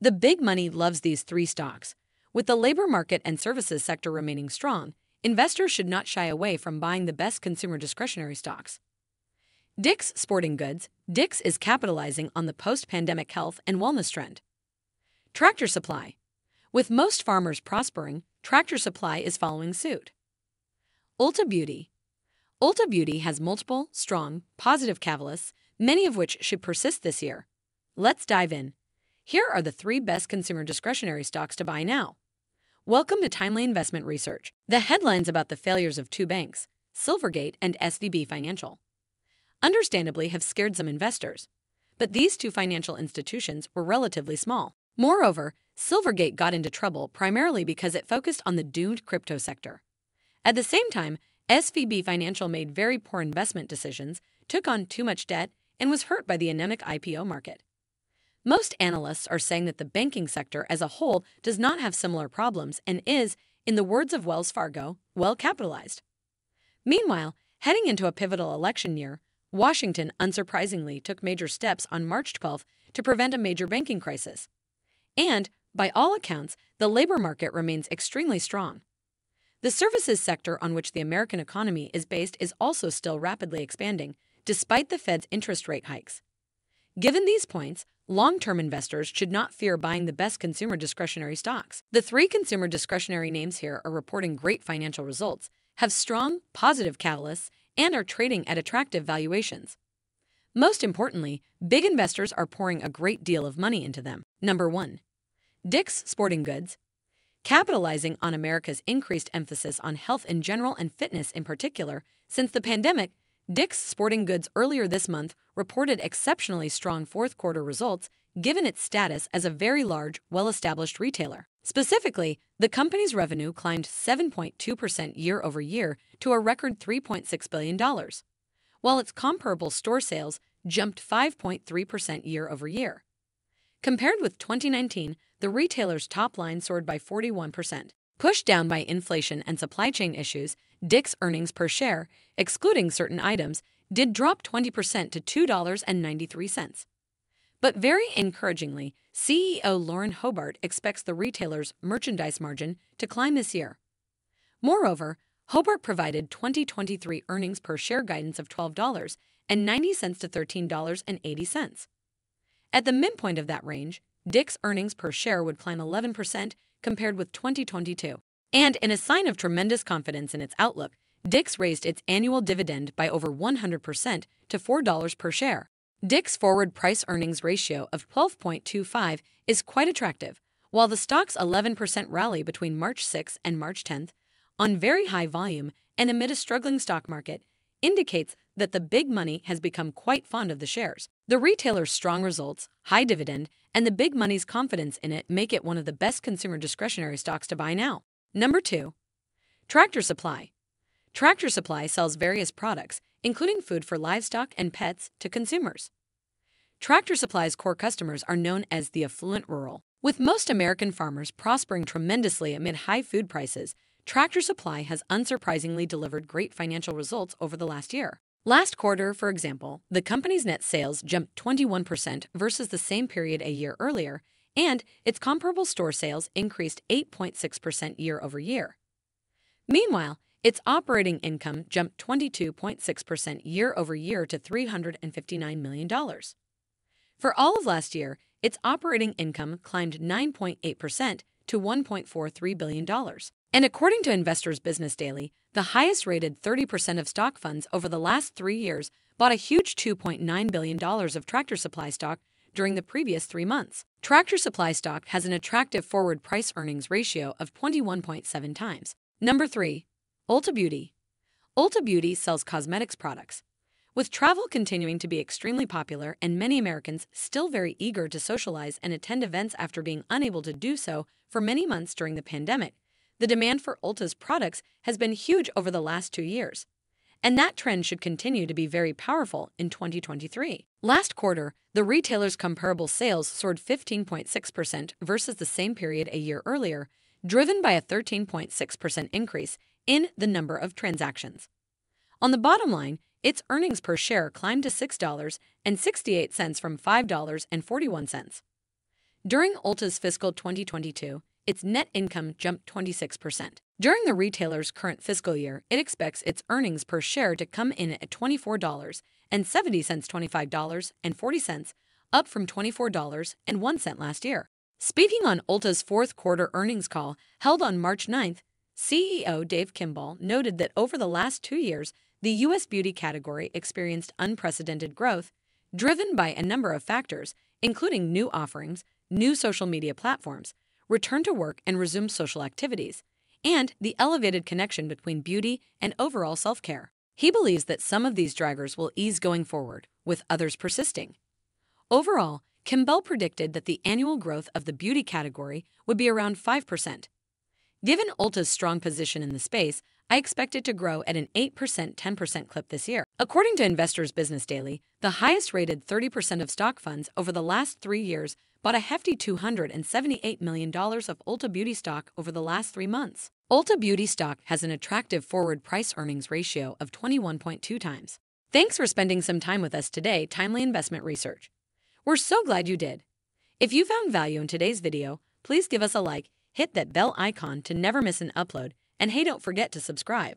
The big money loves these three stocks. With the labor market and services sector remaining strong, investors should not shy away from buying the best consumer discretionary stocks. Dick's Sporting Goods. Dick's is capitalizing on the post-pandemic health and wellness trend. Tractor Supply. With most farmers prospering, Tractor Supply is following suit. Ulta Beauty. Ulta Beauty has multiple, strong, positive catalysts, many of which should persist this year. Let's dive in. Here are the three best consumer discretionary stocks to buy now. Welcome to Timely Investment Research. The headlines about the failures of two banks, Silvergate and SVB Financial, understandably have scared some investors. But these two financial institutions were relatively small. Moreover, Silvergate got into trouble primarily because it focused on the doomed crypto sector. At the same time, SVB Financial made very poor investment decisions, took on too much debt, and was hurt by the anemic IPO market. Most analysts are saying that the banking sector as a whole does not have similar problems and is, in the words of Wells Fargo, well capitalized. Meanwhile, heading into a pivotal election year, Washington unsurprisingly took major steps on March 12th to prevent a major banking crisis. And, by all accounts, the labor market remains extremely strong. The services sector on which the American economy is based is also still rapidly expanding, despite the Fed's interest rate hikes. Given these points, long-term investors should not fear buying the best consumer discretionary stocks. The three consumer discretionary names here are reporting great financial results, have strong, positive catalysts, and are trading at attractive valuations. Most importantly, big investors are pouring a great deal of money into them. Number 1. Dick's Sporting Goods. Capitalizing on America's increased emphasis on health in general and fitness in particular, since the pandemic, Dick's Sporting Goods earlier this month reported exceptionally strong fourth-quarter results given its status as a very large, well-established retailer. Specifically, the company's revenue climbed 7.2% year-over-year to a record $3.6 billion, while its comparable store sales jumped 5.3% year-over-year. Compared with 2019, the retailer's top line soared by 41%. Pushed down by inflation and supply chain issues, Dick's earnings per share, excluding certain items, did drop 20% to $2.93. But very encouragingly, CEO Lauren Hobart expects the retailer's merchandise margin to climb this year. Moreover, Hobart provided 2023 earnings per share guidance of $12.90 to $13.80. At the midpoint of that range, Dick's earnings per share would climb 11% compared with 2022. And in a sign of tremendous confidence in its outlook, Dick's raised its annual dividend by over 100% to $4 per share. Dick's forward price-earnings ratio of 12.25 is quite attractive, while the stock's 11% rally between March 6 and March 10, on very high volume and amid a struggling stock market, indicates that the big money has become quite fond of the shares. The retailer's strong results, high dividend, and the big money's confidence in it make it one of the best consumer discretionary stocks to buy now. Number 2. Tractor Supply. Tractor Supply sells various products, including food for livestock and pets, to consumers. Tractor Supply's core customers are known as the affluent rural. With most American farmers prospering tremendously amid high food prices, Tractor Supply has unsurprisingly delivered great financial results over the last year. Last quarter, for example, the company's net sales jumped 21% versus the same period a year earlier, and its comparable store sales increased 8.6% year-over-year. Meanwhile, its operating income jumped 22.6% year-over-year to $359 million. For all of last year, its operating income climbed 9.8% to $1.43 billion. And according to Investors Business Daily, the highest-rated 30% of stock funds over the last 3 years bought a huge $2.9 billion of Tractor Supply stock during the previous 3 months. Tractor Supply stock has an attractive forward price-earnings ratio of 21.7 times. Number 3. Ulta Beauty. Ulta Beauty sells cosmetics products. With travel continuing to be extremely popular and many Americans still very eager to socialize and attend events after being unable to do so for many months during the pandemic, the demand for Ulta's products has been huge over the last 2 years. And that trend should continue to be very powerful in 2023. Last quarter, the retailer's comparable sales soared 15.6% versus the same period a year earlier, driven by a 13.6% increase in the number of transactions. On the bottom line, its earnings per share climbed to $6.68 from $5.41. During Ulta's fiscal 2022, its net income jumped 26%. During the retailer's current fiscal year, it expects its earnings per share to come in at $24.70 $25.40, up from $24.01 last year. Speaking on Ulta's fourth quarter earnings call held on March 9th, CEO Dave Kimball noted that over the last 2 years, the U.S. beauty category experienced unprecedented growth, driven by a number of factors, including new offerings, new social media platforms, return to work and resumed social activities, and the elevated connection between beauty and overall self-care. He believes that some of these drivers will ease going forward, with others persisting. Overall, Kimball predicted that the annual growth of the beauty category would be around 5%. Given Ulta's strong position in the space, I expect it to grow at an 8%-10% clip this year. According to Investors Business Daily, the highest-rated 30% of stock funds over the last 3 years bought a hefty $278 million of Ulta Beauty stock over the last 3 months. Ulta Beauty stock has an attractive forward price-earnings ratio of 21.2 times. Thanks for spending some time with us today, Timely Investment Research. We're so glad you did. If you found value in today's video, please give us a like, hit that bell icon to never miss an upload, and hey, don't forget to subscribe.